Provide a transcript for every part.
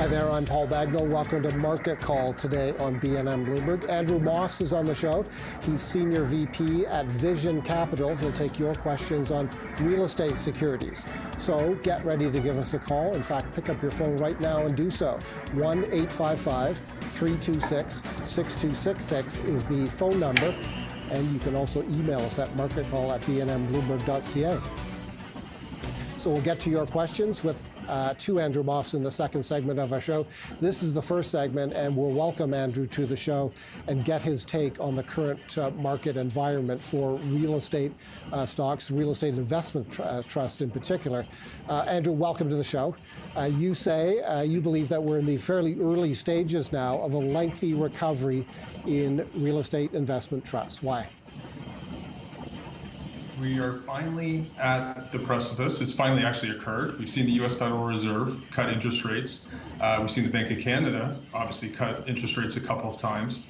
Hi there, I'm Paul Bagnall. Welcome to Market Call today on BNN Bloomberg. Andrew Moffs is on the show. He's Senior VP at Vision Capital. He'll take your questions on real estate securities. So get ready to give us a call. In fact, pick up your phone right now and do so. 1-855-326-6266 is the phone number. And you can also email us at marketcall@bnnbloomberg.ca. So we'll get to your questions with to Andrew Moffs in the second segment of our show. This is the first segment, and we'll welcome Andrew to the show and get his take on the current market environment for real estate stocks, real estate investment trusts in particular. Andrew, welcome to the show. You say you believe that we're in the fairly early stages now of a lengthy recovery in real estate investment trusts. Why? We are finally at the precipice. It's finally actually occurred. We've seen the U.S. Federal Reserve cut interest rates. We've seen the Bank of Canada obviously cut interest rates a couple of times.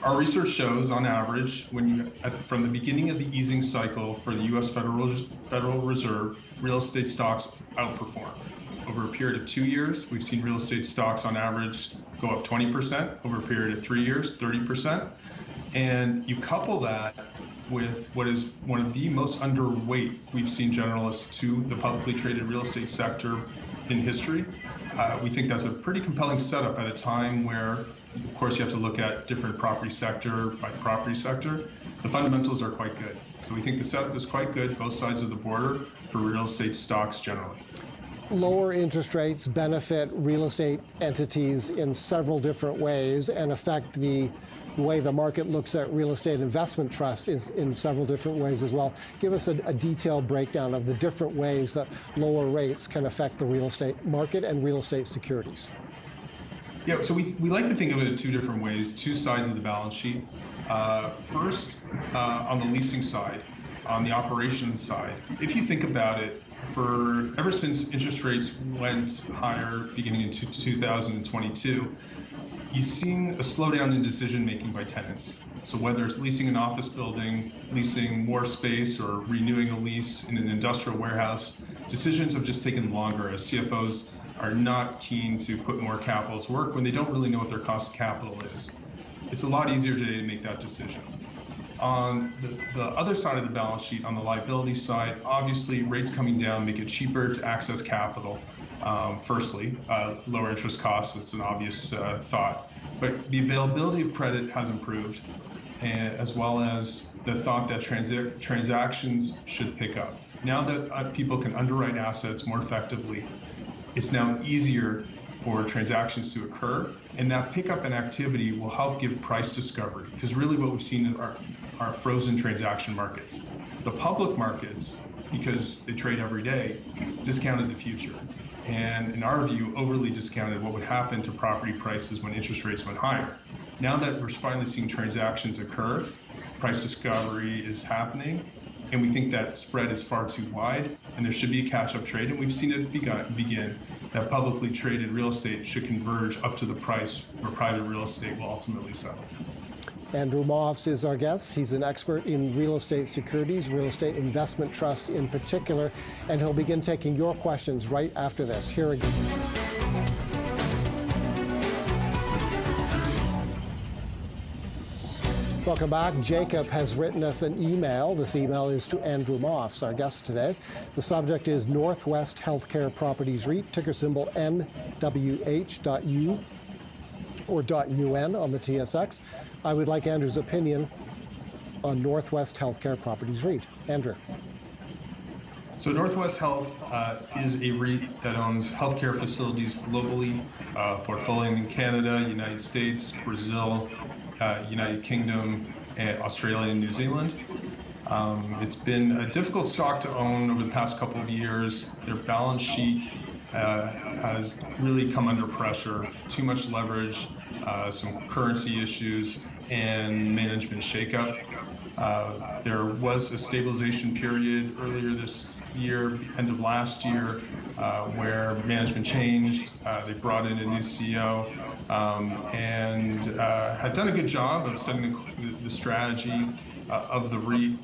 Our research shows, on average, from the beginning of the easing cycle for the U.S. Federal Reserve, real estate stocks outperform. Over a period of 2 years, we've seen real estate stocks on average go up 20%. Over a period of 3 years, 30%. And you couple that with what is one of the most underweight we've seen generalists to the publicly traded real estate sector in history. We think that's a pretty compelling setup at a time where, of course, you have to look at different property sector by property sector. The fundamentals are quite good. So we think the setup is quite good, both sides of the border, for real estate stocks generally. Lower interest rates benefit real estate entities in several different ways and affect the way the market looks at real estate investment trusts in several different ways as well. Give us a detailed breakdown of the different ways that lower rates can affect the real estate market and real estate securities. Yeah, so we like to think of it in two different ways, two sides of the balance sheet. First, on the leasing side, on the operations side, if you think about it, ever since interest rates went higher beginning in 2022, you've seen a slowdown in decision-making by tenants. So whether it's leasing an office building, leasing more space, or renewing a lease in an industrial warehouse, decisions have just taken longer as CFOs are not keen to put more capital to work when they don't really know what their cost of capital is. It's a lot easier today to make that decision. On the other side of the balance sheet, on the liability side, obviously rates coming down make it cheaper to access capital. Firstly, lower interest costs, it's an obvious thought. But the availability of credit has improved, as well as the thought that transactions should pick up. Now that people can underwrite assets more effectively, it's now easier for transactions to occur, and that pickup in activity will help give price discovery, because really what we've seen are frozen transaction markets. The public markets, because they trade every day, discounted the future. And in our view, overly discounted what would happen to property prices when interest rates went higher. Now that we're finally seeing transactions occur, price discovery is happening, and we think that spread is far too wide, and there should be a catch-up trade, and we've seen it begin, that publicly traded real estate should converge up to the price where private real estate will ultimately settle. Andrew Moffs is our guest. He's an expert in real estate securities, real estate investment trust in particular, and he'll begin taking your questions right after this. Here again. Welcome back. Jacob has written us an email. This email is to Andrew Moffs, our guest today. The subject is Northwest Healthcare Properties REIT, ticker symbol NWH.U or .UN on the TSX. I would like Andrew's opinion on Northwest Healthcare Properties REIT. Andrew. So Northwest Health is a REIT that owns healthcare facilities globally, portfolio in Canada, United States, Brazil, United Kingdom, and Australia and New Zealand. It's been a difficult stock to own over the past couple of years. Their balance sheet has really come under pressure, too much leverage, some currency issues, and management shakeup. There was a stabilization period earlier this year, end of last year, where management changed. They brought in a new CEO and had done a good job of setting the strategy of the REIT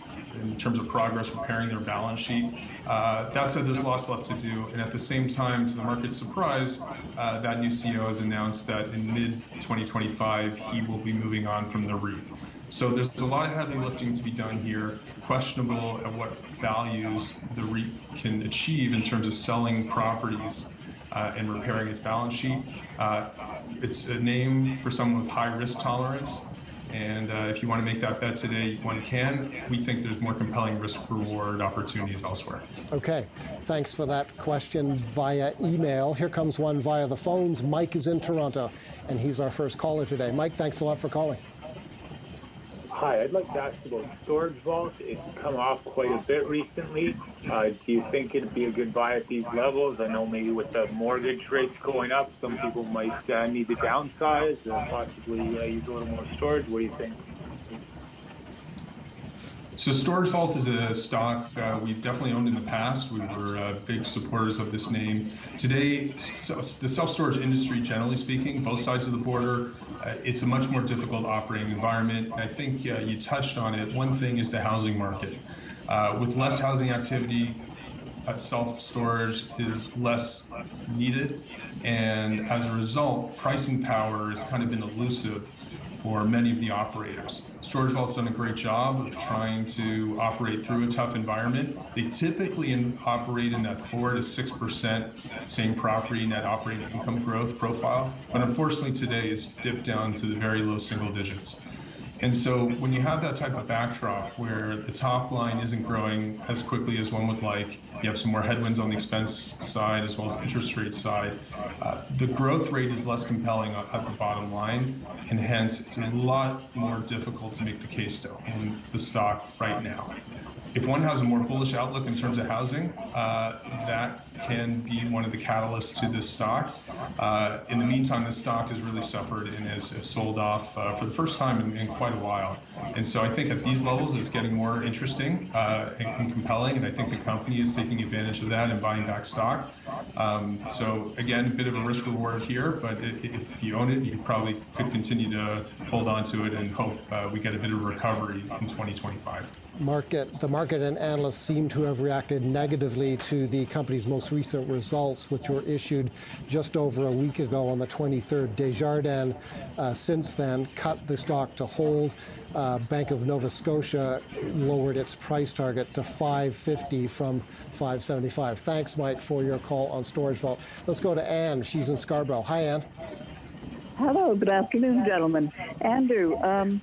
in terms of progress repairing their balance sheet. That said, there's lots left to do. And at the same time, to the market's surprise, that new CEO has announced that in mid-2025, he will be moving on from the REIT. So there's a lot of heavy lifting to be done here. Questionable at what values the REIT can achieve in terms of selling properties and repairing its balance sheet. It's a name for someone with high risk tolerance. And if you want to make that bet today, one can. We think there's more compelling risk-reward opportunities elsewhere. Okay, thanks for that question via email. Here comes one via the phones. Mike is in Toronto, and he's our first caller today. Mike, thanks a lot for calling. Hi, I'd like to ask about Storage Vault. It's come off quite a bit recently. Do you think it'd be a good buy at these levels? I know maybe with the mortgage rates going up, some people might need to downsize or possibly use a little more storage. What do you think? So Storage Vault is a stock we've definitely owned in the past. We were big supporters of this name. Today, the self-storage industry, generally speaking, both sides of the border, it's a much more difficult operating environment. I think you touched on it. One thing is the housing market. With less housing activity, self-storage is less needed. And as a result, pricing power has kind of been elusive for many of the operators. Storage Vault's done a great job of trying to operate through a tough environment. They typically operate in that 4 to 6% same property net operating income growth profile. But unfortunately today it's dipped down to the very low single digits. And so when you have that type of backdrop where the top line isn't growing as quickly as one would like, you have some more headwinds on the expense side as well as interest rate side, the growth rate is less compelling at the bottom line, and hence it's a lot more difficult to make the case to own the stock right now. If one has a more bullish outlook in terms of housing, that can be one of the catalysts to this stock. In the meantime, this stock has really suffered and has sold off for the first time in quite a while. And so I think at these levels, it's getting more interesting and compelling, and I think the company is taking advantage of that and buying back stock. So again, a bit of a risk reward here, but if you own it, you probably could continue to hold on to it and hope we get a bit of recovery in 2025. The market and analysts seem to have reacted negatively to the company's most recent results, which were issued just over a week ago on the 23rd. Desjardins, since then, cut the stock to hold. Bank of Nova Scotia lowered its price target to $5.50 from $5.75. Thanks, Mike, for your call on Storage Vault. Let's go to Anne. She's in Scarborough. Hi, Anne. Hello, good afternoon, gentlemen. Andrew, I'm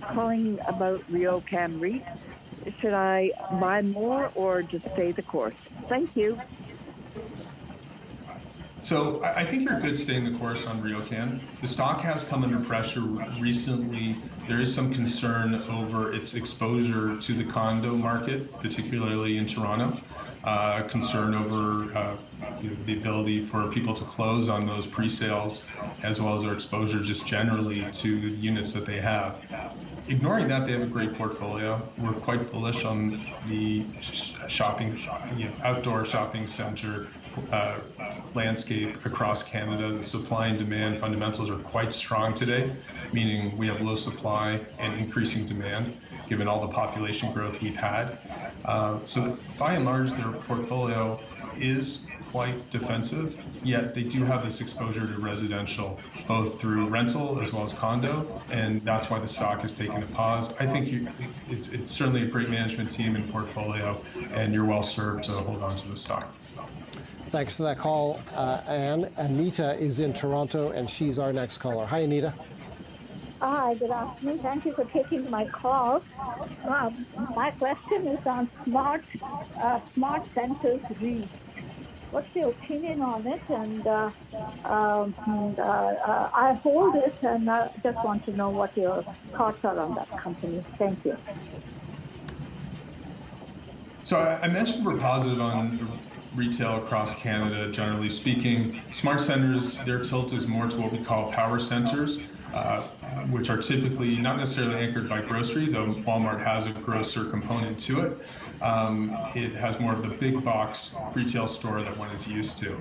calling about RioCan REIT. Should I buy more or just stay the course? Thank you. So I think you're good staying the course on RioCan. The stock has come under pressure recently. There is some concern over its exposure to the condo market, particularly in Toronto. Concern over the ability for people to close on those pre-sales, as well as their exposure just generally to the units that they have. Ignoring that, they have a great portfolio. We're quite bullish on the outdoor shopping center landscape across Canada. The supply and demand fundamentals are quite strong today, meaning we have low supply and increasing demand, given all the population growth we've had. So by and large, their portfolio is quite defensive, yet they do have this exposure to residential, both through rental as well as condo, and that's why the stock has taken a pause. I think it's certainly a great management team and portfolio, and you're well served to hold on to the stock. Thanks for that call, Anne. Anita is in Toronto, and she's our next caller. Hi, Anita. Hi, good afternoon. Thank you for taking my call. My question is on Smart Centers REIT. What's your opinion on it? And I hold it, and I just want to know what your thoughts are on that company. Thank you. So I mentioned we're positive on retail across Canada, generally speaking. Smart centers, their tilt is more to what we call power centers, which are typically not necessarily anchored by grocery, though Walmart has a grocer component to it. It has more of the big box retail store that one is used to.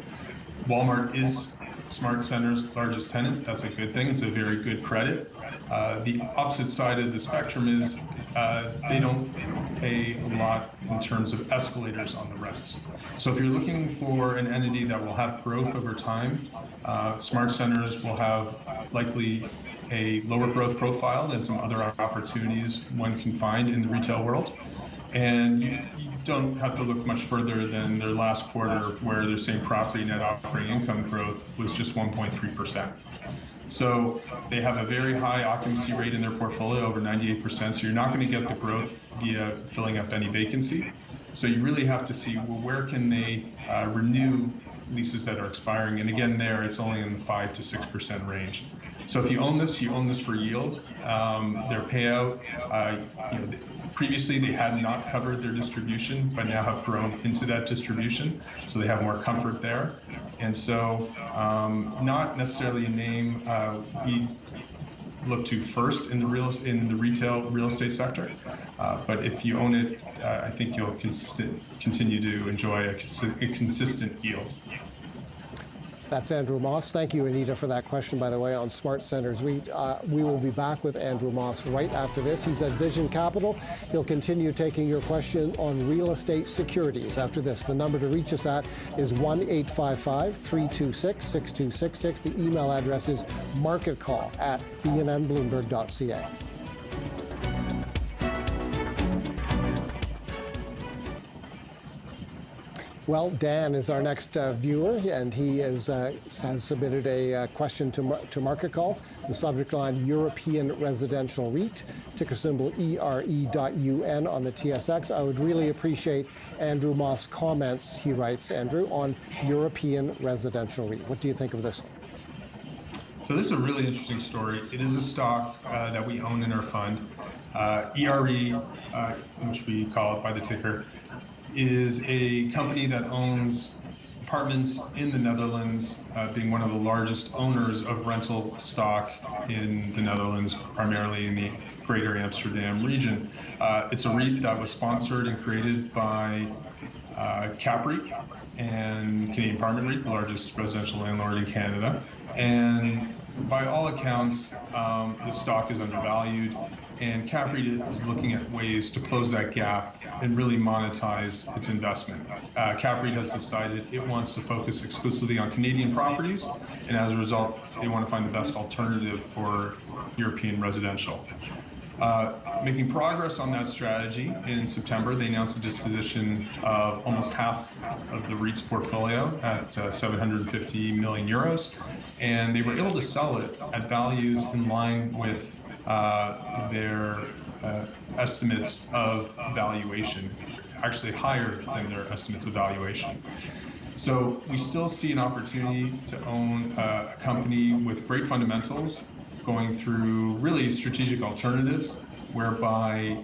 Walmart is Smart Center's largest tenant. That's a good thing. It's a very good credit. The opposite side of the spectrum is they don't pay a lot in terms of escalators on the rents. So if you're looking for an entity that will have growth over time, smart centers will have likely a lower growth profile than some other opportunities one can find in the retail world. And you don't have to look much further than their last quarter, where their same property net operating income growth was just 1.3%. So they have a very high occupancy rate in their portfolio, over 98%. So you're not going to get the growth via filling up any vacancy. So you really have to see, well, where can they renew leases that are expiring? And again, there it's only in the 5 to 6% range. So if you own this for yield. Their payout, previously they had not covered their distribution, but now have grown into that distribution. So they have more comfort there. And so not necessarily a name we look to first in the retail real estate sector. But if you own it, I think you'll continue to enjoy a consistent yield. That's Andrew Moffs. Thank you, Anita, for that question, by the way, on Smart Centers REIT. We will be back with Andrew Moffs right after this. He's at Vision Capital. He'll continue taking your question on real estate securities after this. The number to reach us at is 1-855-326-6266. The email address is marketcall@bnnbloomberg.ca. Well, Dan is our next viewer, and he has submitted a question to Market Call. The subject line, European Residential REIT, ticker symbol ESRT.UN on the TSX. I would really appreciate Andrew Moffs' comments, he writes, Andrew, on European Residential REIT. What do you think of this one? So this is a really interesting story. It is a stock that we own in our fund. ERE, which we call it by the ticker, is a company that owns apartments in the Netherlands, being one of the largest owners of rental stock in the Netherlands, primarily in the Greater Amsterdam region. It's a REIT that was sponsored and created by CAPREIT and Canadian Apartment REIT, the largest residential landlord in Canada. And by all accounts, the stock is undervalued, and CAPREIT is looking at ways to close that gap and really monetize its investment. CAPREIT has decided it wants to focus exclusively on Canadian properties, and as a result, they want to find the best alternative for European residential. Making progress on that strategy, in September, they announced the disposition of almost half of the REIT's portfolio at 750 million euros, and they were able to sell it at values in line with their estimates of valuation, actually higher than their estimates of valuation. So we still see an opportunity to own a company with great fundamentals, going through really strategic alternatives, whereby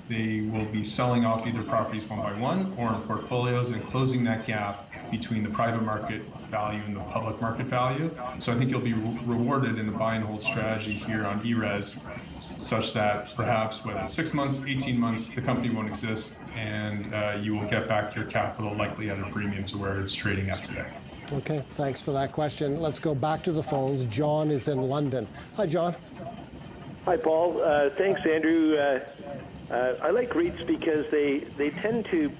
they will be selling off either properties one by one or in portfolios and closing that gap between the private market value and the public market value. So I think you'll be rewarded in a buy and hold strategy here on ERES, such that perhaps whether it's 6 months, 18 months, the company won't exist, and you will get back your capital likely at a premium to where it's trading at today. Okay, thanks for that question. Let's go back to the phones. John is in London. Hi, John. Hi, Paul. Thanks, Andrew. I like REITs because they tend to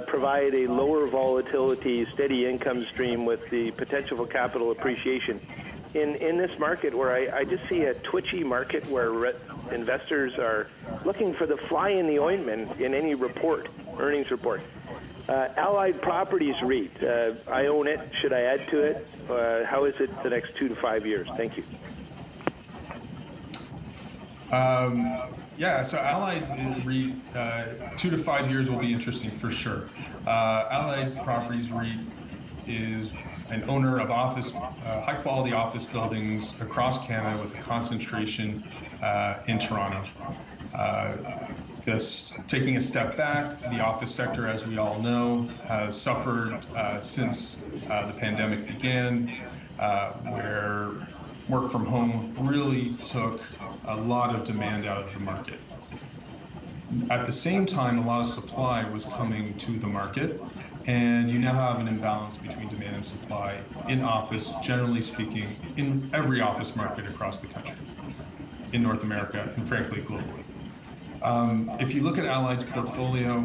provide a lower volatility, steady income stream with the potential for capital appreciation. In this market where I just see a twitchy market where investors are looking for the fly in the ointment in any report, earnings report. Allied Properties REIT, I own it. Should I add to it? How is it the next 2 to 5 years? Thank you. Yeah, so Allied REIT, 2 to 5 years will be interesting for sure. Allied Properties REIT is an owner of high-quality office buildings across Canada with a concentration in Toronto. Taking a step back, the office sector, as we all know, has suffered since the pandemic began, where work from home really took a lot of demand out of the market. At the same time, a lot of supply was coming to the market, and you now have an imbalance between demand and supply in office, generally speaking, in every office market across the country, in North America, and frankly, globally. If you look at Allied's portfolio,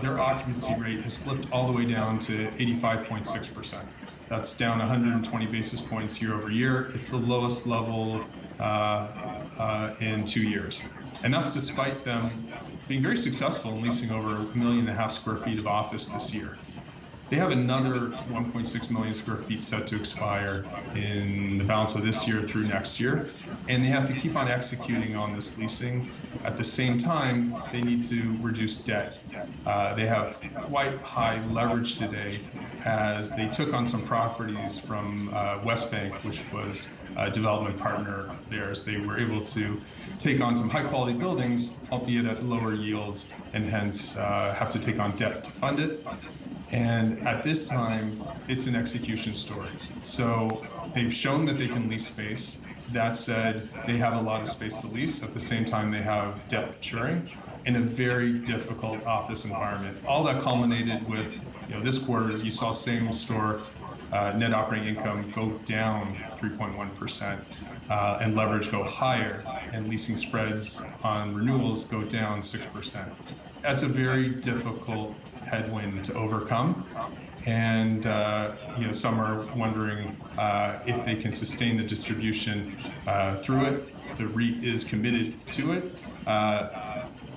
their occupancy rate has slipped all the way down to 85.6%. That's down 120 basis points year over year. It's the lowest level in 2 years. And that's despite them being very successful in leasing over 1.5 million square feet of office this year. They have another 1.6 million square feet set to expire in the balance of this year through next year. And they have to keep on executing on this leasing. At the same time, they need to reduce debt. They have quite high leverage today as they took on some properties from Westbank, which was a development partner of theirs. They were able to take on some high quality buildings, albeit at lower yields, and hence have to take on debt to fund it. And at this time, it's an execution story. So they've shown that they can lease space. That said, they have a lot of space to lease. At the same time, they have debt maturing in a very difficult office environment. All that culminated with, this quarter, you saw same store net operating income go down 3.1% and leverage go higher, and leasing spreads on renewals go down 6%. That's a very difficult headwind to overcome, and some are wondering if they can sustain the distribution through it. The REIT is committed to it,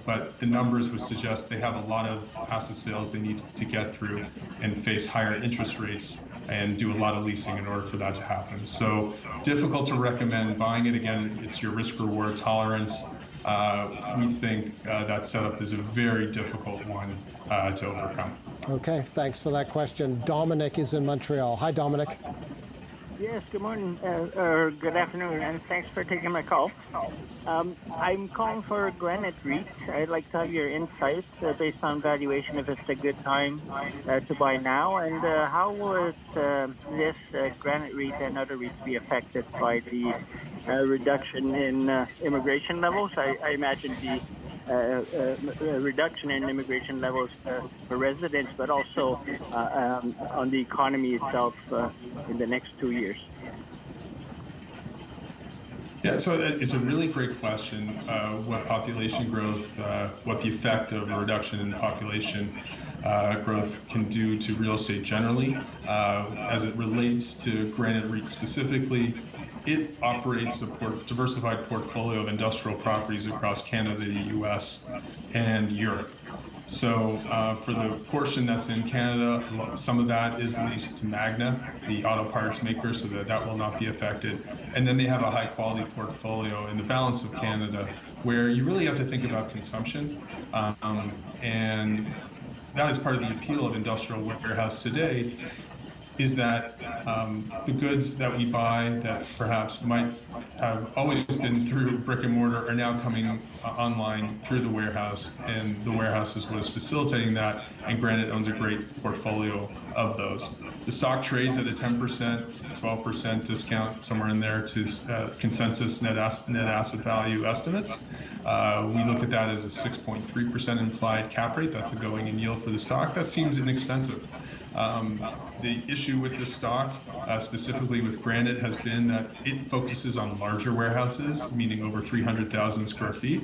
but the numbers would suggest they have a lot of asset sales they need to get through and face higher interest rates and do a lot of leasing in order for that to happen. So difficult to recommend buying it. Again, it's your risk reward tolerance. We think that setup is a very difficult one to overcome. Okay, thanks for that question. Dominic is in Montreal. Hi, Dominic. Yes, good morning, or good afternoon, and thanks for taking my call. I'm calling for Granite REIT. I'd like to have your insights based on valuation, if it's a good time to buy now, and how will this Granite REIT and other REITs be affected by the reduction in immigration levels? I imagine the reduction in immigration levels for residents, but also on the economy itself in the next 2 years. Yeah, so it's a really great question. What population growth, what the effect of a reduction in population growth can do to real estate generally. As it relates to Granite REIT specifically, it operates a diversified portfolio of industrial properties across Canada, the US, and Europe. So for the portion that's in Canada, some of that is leased to Magna, the auto parts maker, so that will not be affected. And then they have a high quality portfolio in the balance of Canada where you really have to think about consumption. And that is part of the appeal of industrial warehouse today, is that the goods that we buy that perhaps might have always been through brick and mortar are now coming online through the warehouse, and the warehouse is what is facilitating that, and Granite owns a great portfolio of those. The stock trades at a 10%, 12% discount, somewhere in there, to consensus net asset value estimates. We look at that as a 6.3% implied cap rate. That's the going in yield for the stock. That seems inexpensive. The issue with this stock, specifically with Granite, has been that it focuses on larger warehouses, meaning over 300,000 square feet.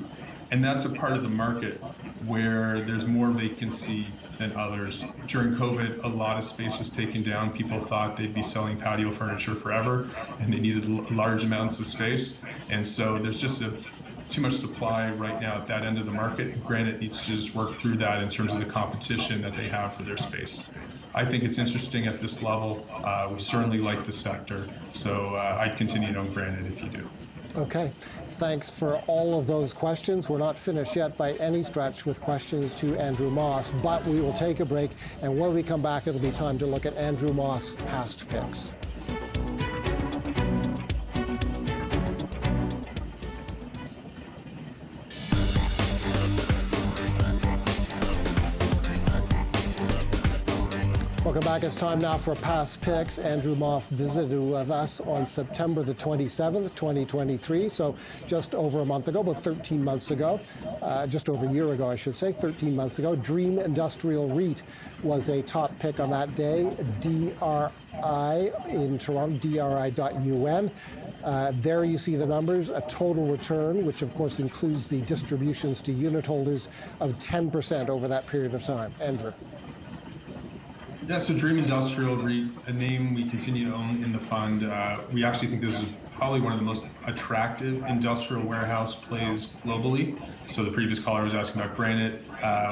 And that's a part of the market where there's more vacancy than others. During COVID, a lot of space was taken down. People thought they'd be selling patio furniture forever, and they needed large amounts of space. And so there's just too much supply right now at that end of the market, and Granite needs to just work through that in terms of the competition that they have for their space. I think it's interesting at this level. We certainly like the sector, so I'd continue to own Granite if you do. Okay, thanks for all of those questions. We're not finished yet by any stretch with questions to Andrew Moffs, but we will take a break, and when we come back, it'll be time to look at Andrew Moffs' past picks. Welcome back. It's time now for Past Picks. Andrew Moffs visited with us on September the 27th, 2023. So just over a month ago, about 13 months ago, just over a year ago, I should say, 13 months ago. Dream Industrial REIT was a top pick on that day. DRI in Toronto, DRI.UN. There you see the numbers, a total return, which of course includes the distributions to unit holders, of 10% over that period of time. Andrew. Yeah, so Dream Industrial REIT, a name we continue to own in the fund. We actually think this is probably one of the most attractive industrial warehouse plays globally. So the previous caller was asking about Granite.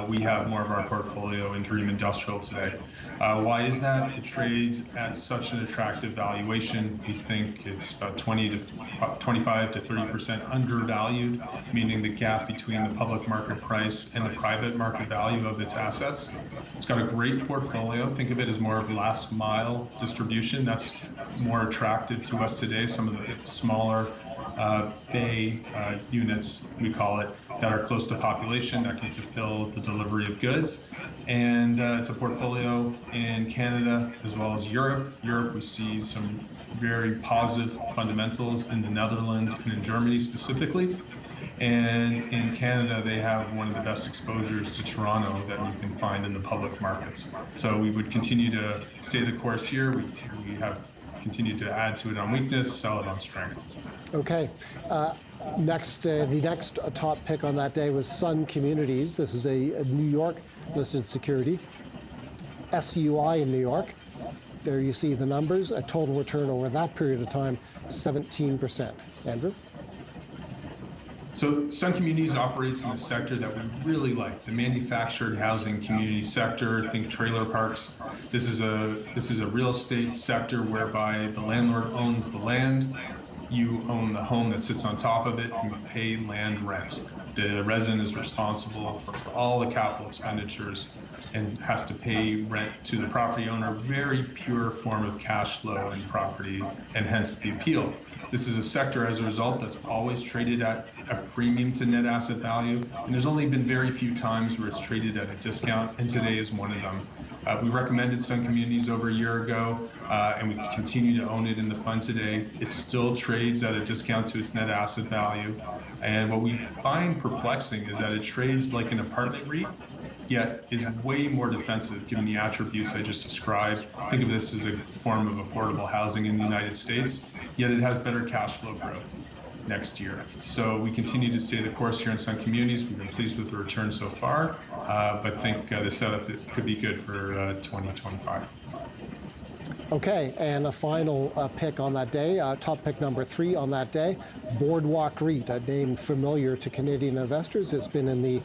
We have more of our portfolio in Dream Industrial today. Why is that? It trades at such an attractive valuation. We think it's about 25 to 30% undervalued, meaning the gap between the public market price and the private market value of its assets. It's got a great portfolio. Think of it as more of last mile distribution. That's more attractive to us today. Some of the smaller bay units, we call it, that are close to population that can fulfill the delivery of goods. And it's a portfolio in Canada as well as Europe. Europe, we see some very positive fundamentals in the Netherlands and in Germany specifically. And in Canada, they have one of the best exposures to Toronto that you can find in the public markets. So we would continue to stay the course here. We have continued to add to it on weakness, sell it on strength. Okay. The next top pick on that day was Sun Communities. This is a New York listed security, SUI in New York. There you see the numbers, a total return over that period of time, 17%. Andrew? So Sun Communities operates in a sector that we really like, the manufactured housing community sector. Think trailer parks. This is a real estate sector whereby the landlord owns the land. You own the home that sits on top of it, and you pay land rent. The resident is responsible for all the capital expenditures and has to pay rent to the property owner. Very pure form of cash flow and property, and hence the appeal. This is a sector, as a result, that's always traded at a premium to net asset value, and there's only been very few times where it's traded at a discount, and today is one of them. We recommended Sun Communities over a year ago, and we continue to own it in the fund today. It still trades at a discount to its net asset value, and what we find perplexing is that it trades like an apartment REIT, yet is way more defensive given the attributes I just described. Think of this as a form of affordable housing in the United States, yet it has better cash flow growth next year. So we continue to stay the course here in Sun Communities. We've been pleased with the return so far, but think the setup could be good for 2025. Okay, and a final pick on that day, top pick number 3 on that day, Boardwalk REIT, a name familiar to Canadian investors. It's been in the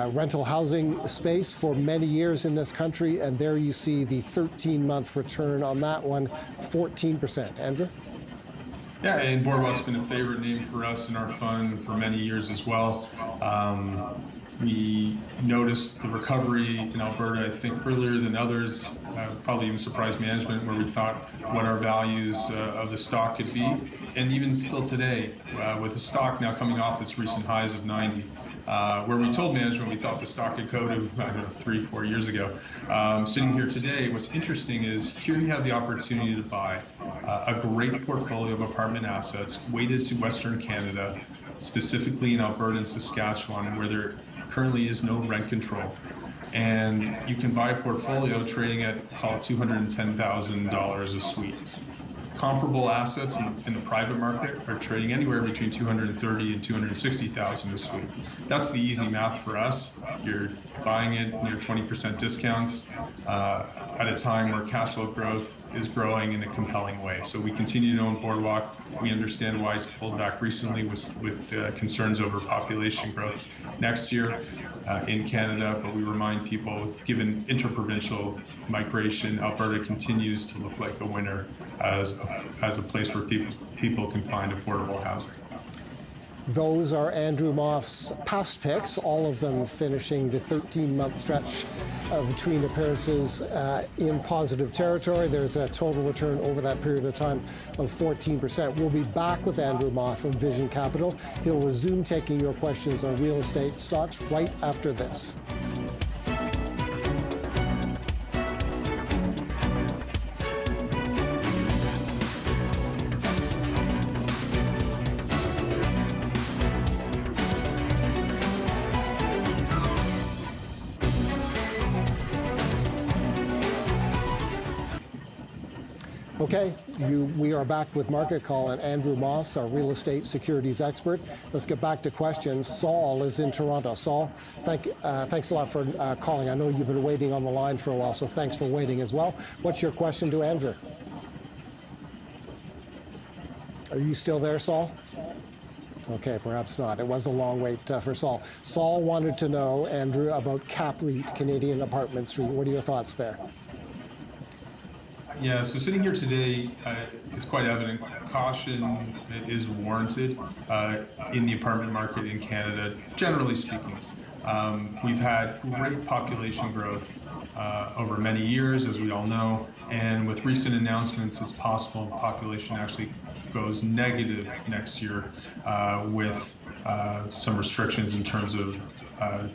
rental housing space for many years in this country, and there you see the 13-month return on that one, 14%. Andrew? Yeah, and Boardwalk's been a favorite name for us in our fund for many years as well. We noticed the recovery in Alberta, I think, earlier than others, probably even surprised management, where we thought what our values of the stock could be. And even still today, with the stock now coming off its recent highs of 90, where we told management we thought the stock could go to, I don't know, 3-4 years ago. Sitting here today, what's interesting is here you have the opportunity to buy a great portfolio of apartment assets weighted to Western Canada, specifically in Alberta and Saskatchewan, where there currently is no rent control. And you can buy a portfolio trading at, call it $210,000 a suite. Comparable assets in the private market are trading anywhere between $230,000 and $260,000 a suite. That's the easy math for us. You're buying it near 20% discounts at a time where cash flow growth is growing in a compelling way. So we continue to own Boardwalk. We understand why it's pulled back recently with concerns over population growth next year in Canada, but we remind people, given interprovincial migration, Alberta continues to look like a winner as a place where people can find affordable housing. Those are Andrew Moffs' past picks, all of them finishing the 13-month stretch between appearances in positive territory. There's a total return over that period of time of 14%. We'll be back with Andrew Moffs from Vision Capital. He'll resume taking your questions on real estate stocks right after this. Okay, we are back with Market Call and Andrew Moffs, our real estate securities expert. Let's get back to questions. Saul is in Toronto. Saul, thanks a lot for calling. I know you've been waiting on the line for a while, so thanks for waiting as well. What's your question to Andrew? Are you still there, Saul? Okay, perhaps not. It was a long wait for Saul. Saul wanted to know, Andrew, about Cap REIT, Canadian Apartment REIT. What are your thoughts there? Yeah, so sitting here today, it's quite evident caution is warranted in the apartment market in Canada, generally speaking. We've had great population growth over many years, as we all know, and with recent announcements, it's possible the population actually goes negative next year with some restrictions in terms of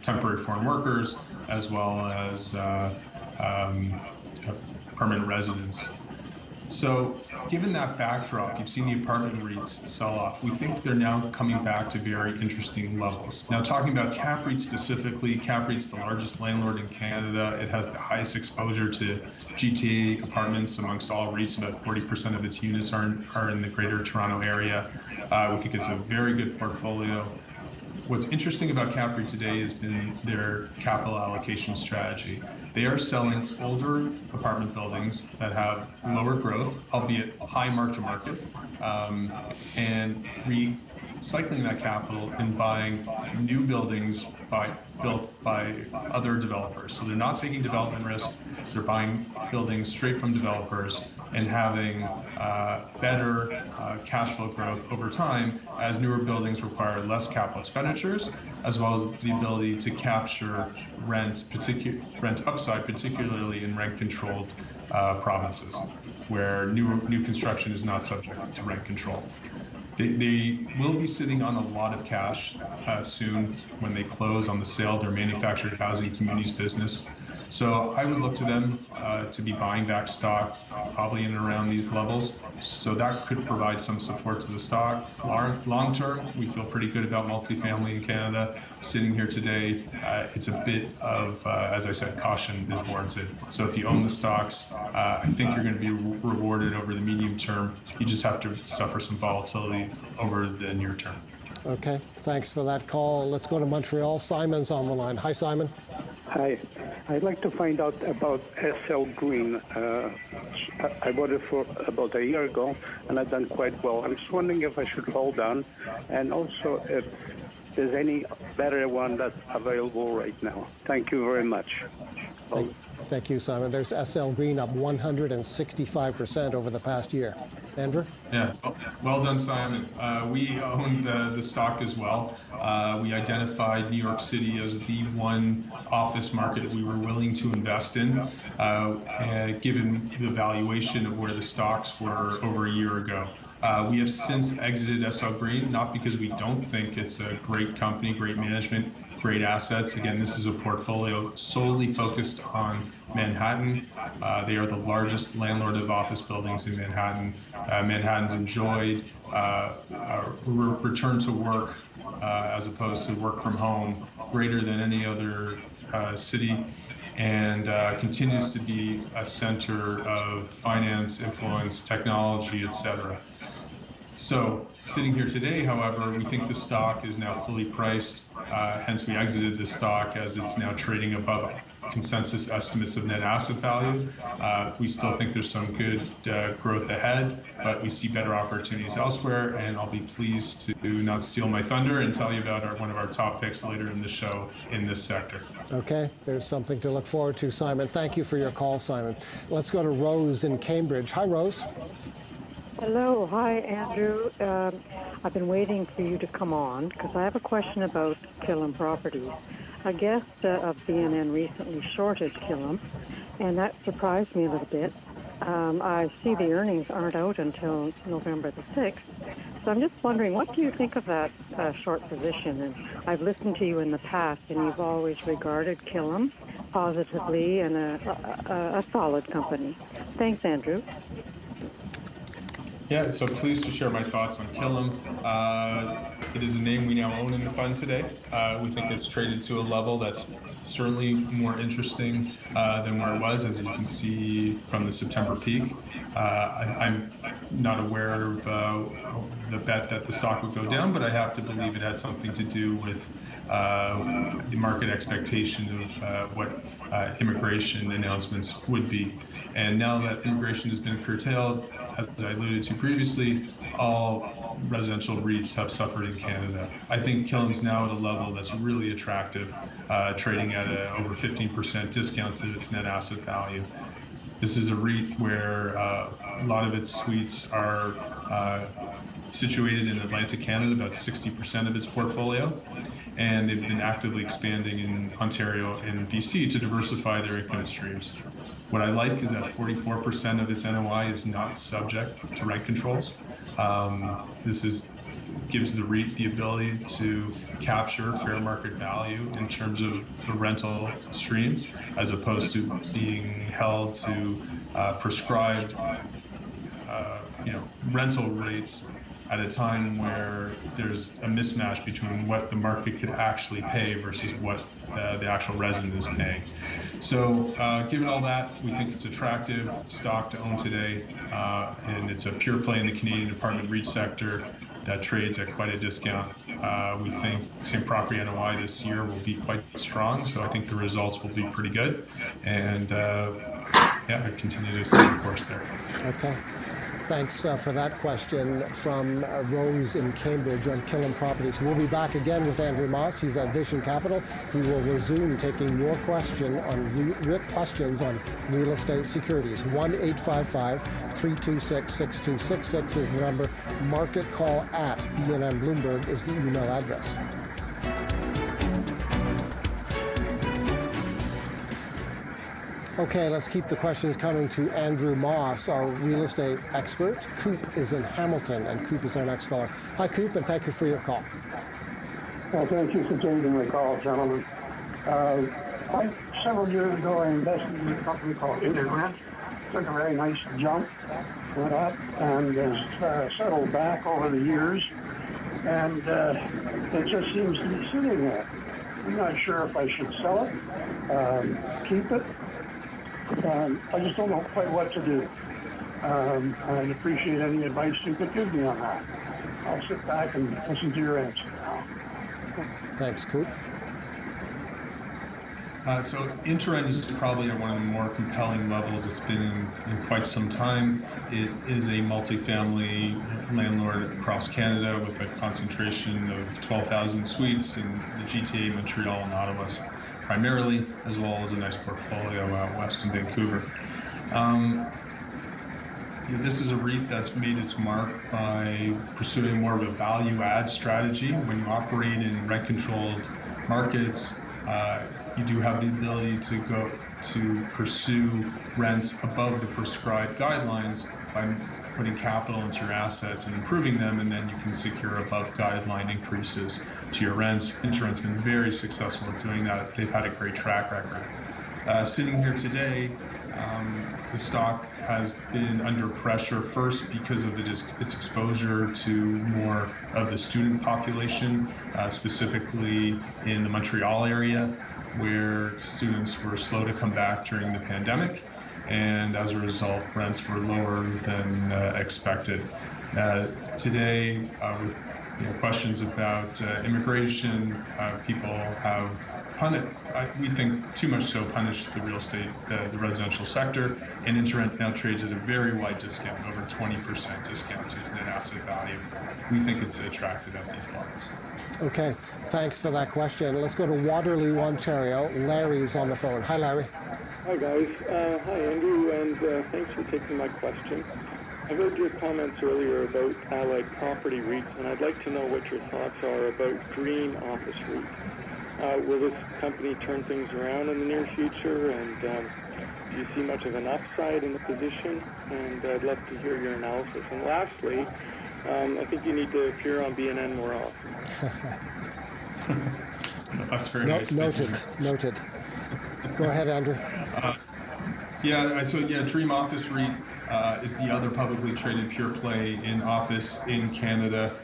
temporary foreign workers, as well as permanent residents. So given that backdrop, you've seen the apartment REITs sell off. We think they're now coming back to very interesting levels. Now, talking about Cap REIT specifically, Cap REIT's the largest landlord in Canada. It has the highest exposure to GTA apartments amongst all REITs. About 40% of its units are in the Greater Toronto area. We think it's a very good portfolio. What's interesting about Cap REIT today has been their capital allocation strategy. They are selling older apartment buildings that have lower growth, albeit high mark-to-market, and recycling that capital and buying new buildings built by other developers. So they're not taking development risk. They're buying buildings straight from developers and having better cash flow growth over time as newer buildings require less capital expenditures, as well as the ability to capture rent upside, particularly in rent-controlled provinces, where new construction is not subject to rent control. They will be sitting on a lot of cash soon when they close on the sale of their manufactured housing communities business. So I would look to them to be buying back stock probably in and around these levels. So that could provide some support to the stock. Long term, we feel pretty good about multifamily in Canada. Sitting here today, it's a bit of, as I said, caution is warranted. So if you own the stocks, I think you're going to be rewarded over the medium term. You just have to suffer some volatility over the near term. Okay, thanks for that call. Let's go to Montreal. Simon's on the line. Hi, Simon. Hi. I'd like to find out about SL Green. I bought it for about a year ago, and I've done quite well. I'm just wondering if I should hold on, and also if there's any better one that's available right now. Thank you very much. Thank you, Simon. There's SL Green up 165% over the past year. Andrew? Yeah, well done, Simon. We owned the stock as well. We identified New York City as the one office market we were willing to invest in, given the valuation of where the stocks were over a year ago. We have since exited SL Green, not because we don't think it's a great company, great management, great assets. Again, this is a portfolio solely focused on Manhattan. They are the largest landlord of office buildings in Manhattan. Manhattan's enjoyed return to work as opposed to work from home greater than any other city, and continues to be a center of finance, influence, technology, etc. So sitting here today, however, we think the stock is now fully priced. Hence, we exited the stock as it's now trading above consensus estimates of net asset value. We still think there's some good growth ahead, but we see better opportunities elsewhere, and I'll be pleased to not steal my thunder and tell you about one of our top picks later in the show in this sector. Okay, there's something to look forward to, Simon. Thank you for your call, Simon. Let's go to Rose in Cambridge. Hi, Rose. Hello. Hi, Andrew. I've been waiting for you to come on because I have a question about Killam Properties. A guest of BNN recently shorted Killam, and that surprised me a little bit. I see the earnings aren't out until November the 6th. So I'm just wondering, what do you think of that short position? And I've listened to you in the past, and you've always regarded Killam positively and a solid company. Thanks, Andrew. Yeah, so pleased to share my thoughts on Killam. It is a name we now own in the fund today. We think it's traded to a level that's certainly more interesting than where it was, as you can see from the September peak. I'm not aware of the bet that the stock would go down, but I have to believe it had something to do with the market expectation of what immigration announcements would be. And now that immigration has been curtailed, as I alluded to previously, all residential REITs have suffered in Canada. I think Killam's now at a level that's really attractive, trading at over 15% discount to its net asset value. This is a REIT where a lot of its suites are situated in Atlantic Canada, about 60% of its portfolio, and they've been actively expanding in Ontario and BC to diversify their income streams. What I like is that 44% of its NOI is not subject to rent controls. This gives the REIT the ability to capture fair market value in terms of the rental stream, as opposed to being held to prescribed rental rates at a time where there's a mismatch between what the market could actually pay versus what the actual resident is paying. So given all that, we think it's attractive stock to own today, and it's a pure play in the Canadian apartment REIT sector that trades at quite a discount. We think same property NOI this year will be quite strong, so I think the results will be pretty good, and I continue to stay the course there. Okay. Thanks for that question from Rose in Cambridge on Killam Properties. We'll be back again with Andrew Moffs. He's at Vision Capital. He will resume taking your questions on real estate securities. 1-855-326-6266 is the number. Market call at BNN Bloomberg is the email address. Okay, let's keep the questions coming to Andrew Moffs, our real estate expert. Coop is in Hamilton, and Coop is our next caller. Hi, Coop, and thank you for your call. Well, thank you for taking my call, gentlemen. Several years ago, I invested in a company called Interrent. Took a very nice jump, went up, and has settled back over the years. And it just seems to be sitting there. I'm not sure if I should sell it, keep it. I just don't know quite what to do. I'd appreciate any advice you could give me on that. I'll sit back and listen to your answer now. Thanks, Coop. So Interrent is probably at one of the more compelling levels it's been in quite some time. It is a multifamily landlord across Canada with a concentration of 12,000 suites in the GTA, Montreal, and Ottawa primarily, as well as a nice portfolio out west in Vancouver. This is a REIT that's made its mark by pursuing more of a value-add strategy. When you operate in rent-controlled markets, you do have the ability to pursue rents above the prescribed guidelines by putting capital into your assets and improving them, and then you can secure above guideline increases to your rents. Interrent's been very successful at doing that. They've had a great track record. Sitting here today, the stock has been under pressure first because of its exposure to more of the student population, specifically in the Montreal area, where students were slow to come back during the pandemic, and as a result, rents were lower than expected. Today, with questions about immigration, people have we think too much so punished the real estate, the residential sector, and Interrent now trades at a very wide discount, over 20% discount to its net asset value. We think it's attractive at these levels. Okay, thanks for that question. Let's go to Waterloo, Ontario. Larry's on the phone. Hi, Larry. Hi, guys. Hi, Andrew, and thanks for taking my question. I heard your comments earlier about allied property REITs, and I'd like to know what your thoughts are about green office REITs. Will this company turn things around in the near future, and do you see much of an upside in the position? And I'd love to hear your analysis. And lastly, I think you need to appear on BNN more often. That's very nice. Noted. Go ahead, Andrew. Dream Office REIT is the other publicly traded pure play in office in Canada.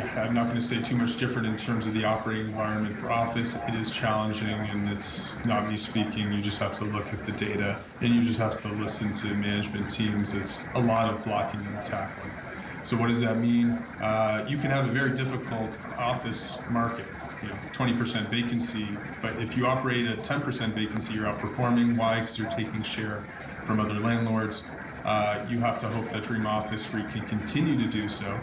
I'm not going to say too much different in terms of the operating environment for office. It is challenging, and it's not me speaking. You just have to look at the data, and you just have to listen to management teams. It's a lot of blocking and tackling. So what does that mean? You can have a very difficult office market, 20% vacancy, but if you operate at 10% vacancy, you're outperforming. Why? Because you're taking share from other landlords. You have to hope that Dream Office REIT can continue to do so.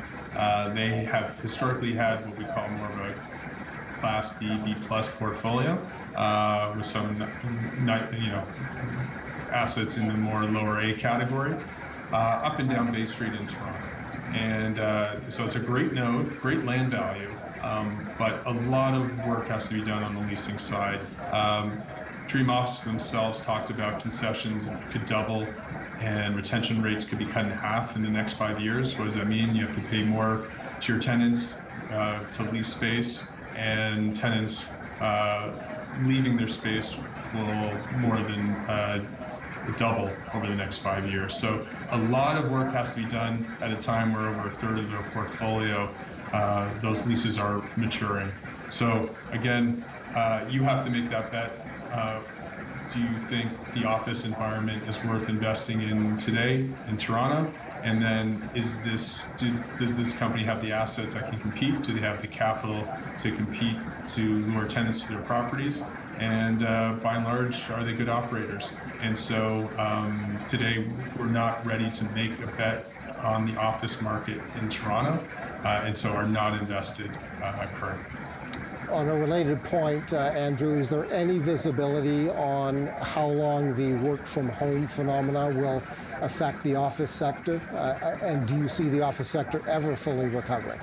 They have historically had what we call more of a Class B, B+ portfolio with some, assets in the more lower A category, up and down Bay Street in Toronto. And so it's a great node, great land value, but a lot of work has to be done on the leasing side. Dream Office themselves talked about concessions could double and retention rates could be cut in half in the next 5 years. What does that mean? You have to pay more to your tenants to lease space, and tenants leaving their space will more than double over the next 5 years. So a lot of work has to be done at a time where over a third of their portfolio, those leases are maturing. So again, you have to make that bet. Do you think the office environment is worth investing in today in Toronto? And then does this company have the assets that can compete? Do they have the capital to compete to lure tenants to their properties? And by and large, are they good operators? And so today, we're not ready to make a bet on the office market in Toronto, and so are not invested currently. On a related point, Andrew, is there any visibility on how long the work from home phenomena will affect the office sector? And do you see the office sector ever fully recovering?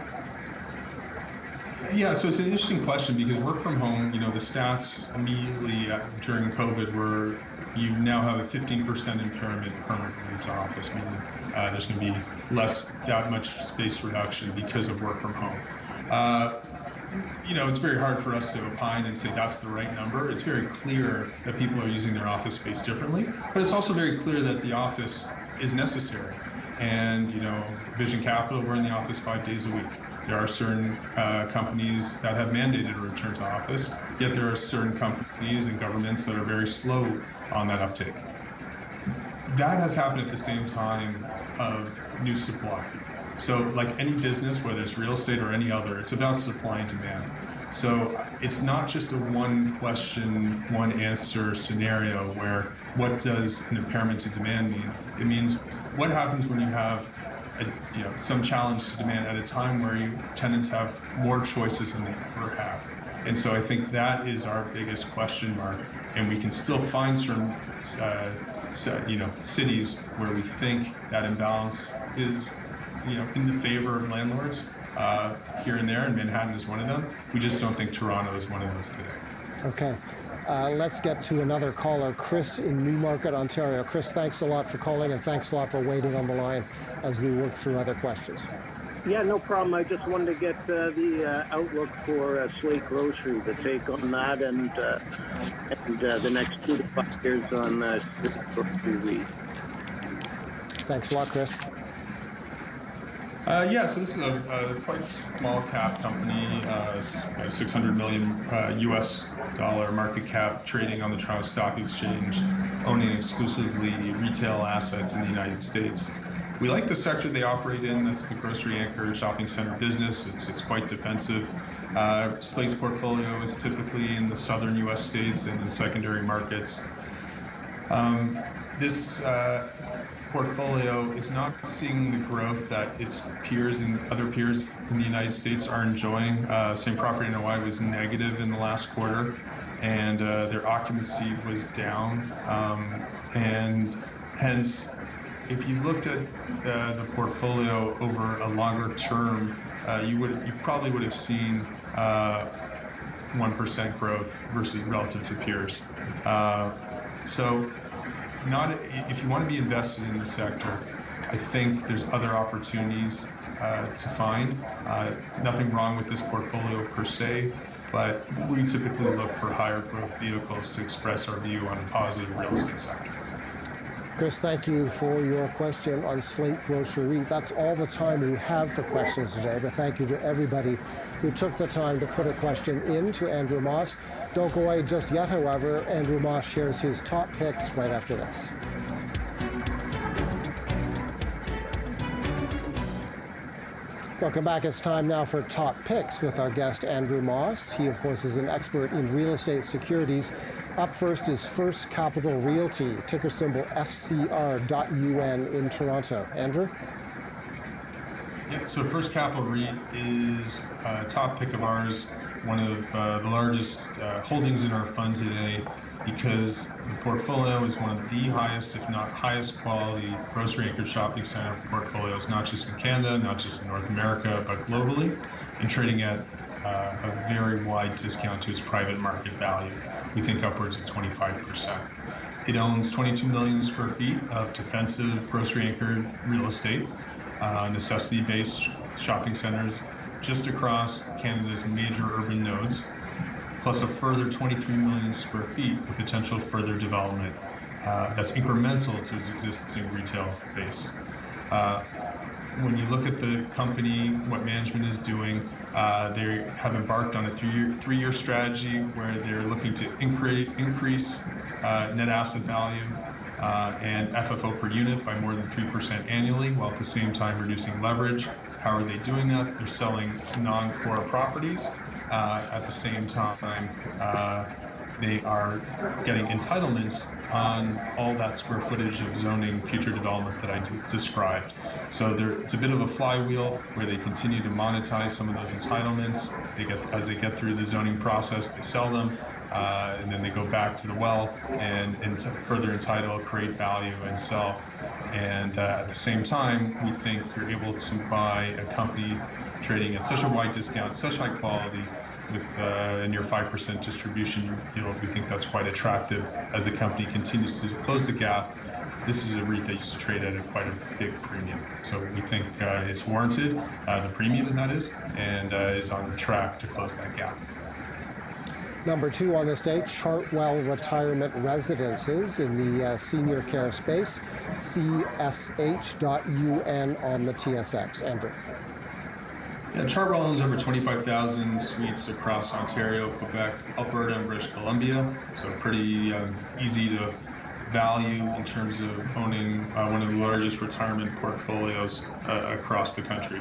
Yeah, so it's an interesting question because work from home, the stats immediately during COVID were you now have a 15% impairment permanently to office, meaning there's going to be that much space reduction because of work from home. It's very hard for us to opine and say that's the right number. It's very clear that people are using their office space differently, but it's also very clear that the office is necessary. And, Vision Capital, we're in the office 5 days a week. There are certain companies that have mandated a return to office, yet there are certain companies and governments that are very slow on that uptake. That has happened at the same time of new supply. So like any business, whether it's real estate or any other, it's about supply and demand. So it's not just a one question, one answer scenario where what does an impairment to demand mean? It means what happens when you have some challenge to demand at a time where tenants have more choices than they ever have. And so I think that is our biggest question mark. And we can still find certain cities where we think that imbalance is in the favor of landlords here and there, and Manhattan is one of them. We just don't think Toronto is one of those today. Okay. Let's get to another caller, Chris in Newmarket, Ontario. Chris, thanks a lot for calling, and thanks a lot for waiting on the line as we work through other questions. Yeah, no problem. I just wanted to get the outlook for Slate Grocery, the take on that, and the next 2 to 5 years on Slate Grocery REIT. Thanks a lot, Chris. So this is a quite small cap company, $600 million US dollar market cap, trading on the Toronto Stock Exchange, owning exclusively retail assets in the United States. We like the sector they operate in. That's the grocery anchored shopping center business. It's quite defensive. Slate's portfolio is typically in the southern US states and in secondary markets. This portfolio is not seeing the growth that its peers and other peers in the United States are enjoying. Same property NOI was negative in the last quarter, and their occupancy was down. And hence, if you looked at the portfolio over a longer term, you probably would have seen 1% growth versus relative to peers. If you want to be invested in the sector, I think there's other opportunities to find. Nothing wrong with this portfolio per se, but we typically look for higher growth vehicles to express our view on a positive real estate sector. Chris, thank you for your question on Slate Grocery REIT. That's all the time we have for questions today, but thank you to everybody who took the time to put a question in to Andrew Moffs. Don't go away just yet, however. Andrew Moffs shares his top picks right after this. Welcome back. It's time now for Top Picks with our guest, Andrew Moffs. He, of course, is an expert in real estate securities. Up first is First Capital Realty, ticker symbol FCR.UN in Toronto. Andrew? Yeah, so First Capital REIT is a top pick of ours, one of the largest holdings in our fund today, because the portfolio is one of the highest, if not highest quality, grocery-anchored shopping center portfolios, not just in Canada, not just in North America, but globally, and trading at a very wide discount to its private market value. We think upwards of 25%. It owns 22 million square feet of defensive grocery-anchored real estate, necessity-based shopping centers just across Canada's major urban nodes, plus a further 23 million square feet of potential further development that's incremental to its existing retail base. When you look at the company, what management is doing, they have embarked on a three-year strategy where they're looking to increase net asset value and FFO per unit by more than 3% annually, while at the same time reducing leverage. How are they doing that? They're selling non-core properties. At the same time, they are getting entitlements on all that square footage of zoning future development that I described. So it's a bit of a flywheel where they continue to monetize some of those entitlements. As they get through the zoning process, they sell them, and then they go back to the well and further entitle, create value, and sell. And at the same time, we think you're able to buy a company trading at such a wide discount, such high quality, with a near 5% distribution yield. We think that's quite attractive as the company continues to close the gap. This is a REIT that used to trade at quite a big premium. So we think it's warranted, the premium that is, and is on track to close that gap. Number two on this day, Chartwell Retirement Residences in the senior care space, CSH.UN on the TSX. Andrew. Yeah, Chartwell owns over 25,000 suites across Ontario, Quebec, Alberta, and British Columbia. So pretty easy to value in terms of owning one of the largest retirement portfolios across the country.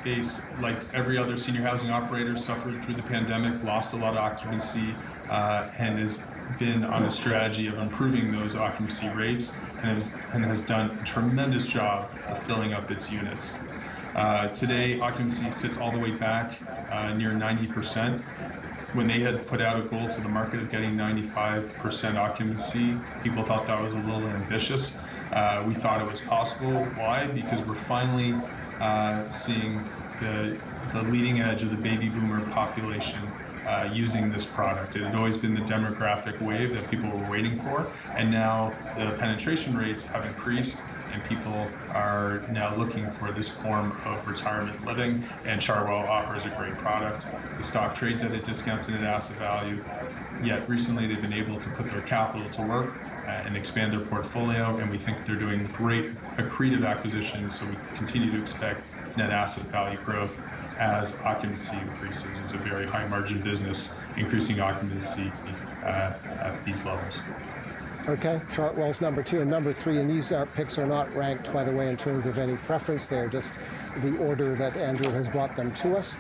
They, like every other senior housing operator, suffered through the pandemic, lost a lot of occupancy, and has been on a strategy of improving those occupancy rates, and has done a tremendous job of filling up its units. Today, occupancy sits all the way back near 90%. When they had put out a goal to the market of getting 95% occupancy, people thought that was a little ambitious. We thought it was possible. Why? Because we're finally seeing the leading edge of the baby boomer population using this product. It had always been the demographic wave that people were waiting for, and now the penetration rates have increased, and people are now looking for this form of retirement living, and Chartwell offers a great product. The stock trades at a discount to net asset value, yet recently they've been able to put their capital to work and expand their portfolio, and we think they're doing great accretive acquisitions, so we continue to expect net asset value growth as occupancy increases. It's a very high margin business, increasing occupancy at these levels. Okay, Chartwell's number two and number three, and these picks are not ranked, by the way, in terms of any preference. They're just the order that Andrew has brought them to us.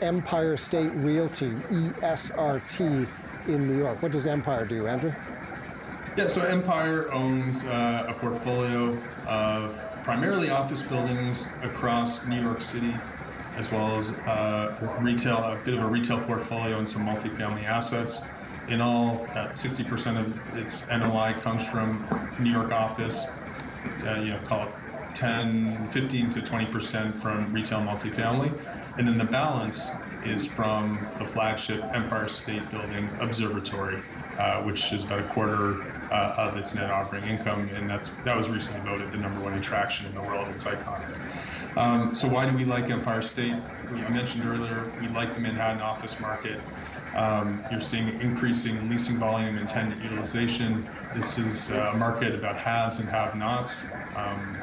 Empire State Realty, ESRT in New York. What does Empire do, Andrew? Yeah, so Empire owns a portfolio of primarily office buildings across New York City, as well as a bit of a retail portfolio and some multifamily assets. In all, 60% of its NOI comes from New York office, call it 15 to 20% from retail multifamily. And then the balance is from the flagship Empire State Building Observatory, which is about a quarter of its net operating income, and that was recently voted the #1 attraction in the world. It's iconic. So why do we like Empire State? I mentioned earlier, we like the Manhattan office market. You're seeing increasing leasing volume and tenant utilization. This is a market about haves and have-nots,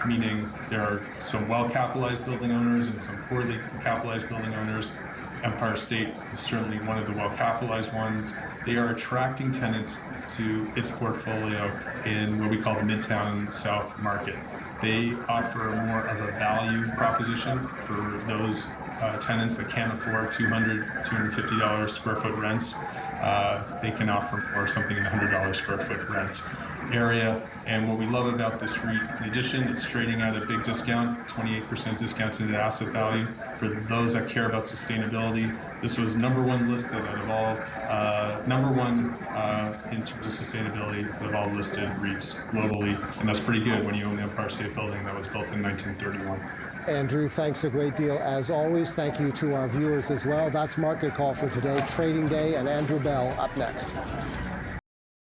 meaning there are some well-capitalized building owners and some poorly capitalized building owners. Empire State is certainly one of the well-capitalized ones. They are attracting tenants to its portfolio in what we call the Midtown South market. They offer more of a value proposition for those tenants that can't afford $200, $250 square foot rents. They can offer more, something in the $100 square foot rent area. And what we love about this REIT, in addition, it's trading at a big discount, 28% discount to the asset value. For those that care about sustainability, this was #1 listed out of all, #1 in terms of sustainability out of all listed REITs globally. And that's pretty good when you own the Empire State Building that was built in 1931. Andrew, thanks a great deal as always. Thank you to our viewers as well. That's Market Call for today, trading day, and Andrew Bell up next.